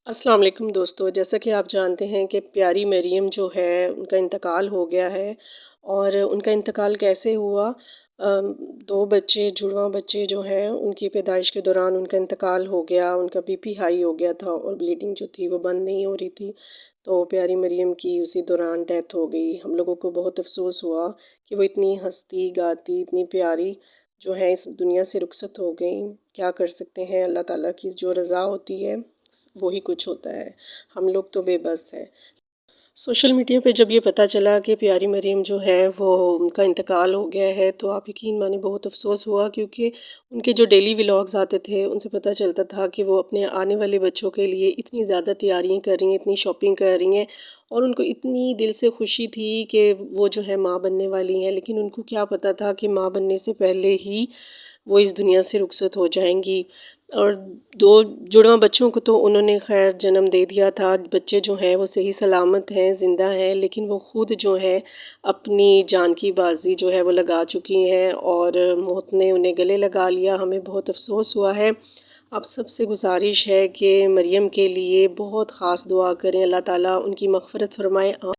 السلام علیکم دوستو، جیسا کہ آپ جانتے ہیں کہ پیاری مریم جو ہے ان کا انتقال ہو گیا ہے۔ اور ان کا انتقال کیسے ہوا؟ دو بچے، جڑواں بچے جو ہیں ان کی پیدائش کے دوران ان کا انتقال ہو گیا، ان کا بی پی ہائی ہو گیا تھا اور بلیڈنگ جو تھی وہ بند نہیں ہو رہی تھی، تو پیاری مریم کی اسی دوران ڈیتھ ہو گئی۔ ہم لوگوں کو بہت افسوس ہوا کہ وہ اتنی ہنستی گاتی، اتنی پیاری جو ہے اس دنیا سے رخصت ہو گئی۔ کیا کر سکتے ہیں، اللہ تعالیٰ کی جو رضا ہوتی ہے وہی کچھ ہوتا ہے، ہم لوگ تو بے بس ہیں۔ سوشل میڈیا پہ جب یہ پتہ چلا کہ پیاری مریم جو ہے وہ ان کا انتقال ہو گیا ہے تو آپ یقین مانیں بہت افسوس ہوا، کیونکہ ان کے جو ڈیلی ولاگز آتے تھے ان سے پتہ چلتا تھا کہ وہ اپنے آنے والے بچوں کے لیے اتنی زیادہ تیاریاں کر رہی ہیں، اتنی شاپنگ کر رہی ہیں، اور ان کو اتنی دل سے خوشی تھی کہ وہ جو ہے ماں بننے والی ہیں، لیکن ان کو کیا پتہ تھا کہ ماں بننے سے پہلے ہی وہ اس دنیا سے رخصت ہو جائیں گی۔ اور دو جڑواں بچوں کو تو انہوں نے خیر جنم دے دیا تھا، بچے جو ہیں وہ صحیح سلامت ہیں، زندہ ہیں، لیکن وہ خود جو ہے اپنی جان کی بازی جو ہے وہ لگا چکی ہیں اور موت نے انہیں گلے لگا لیا۔ ہمیں بہت افسوس ہوا ہے۔ آپ سب سے گزارش ہے کہ مریم کے لیے بہت خاص دعا کریں، اللہ تعالیٰ ان کی مغفرت فرمائے۔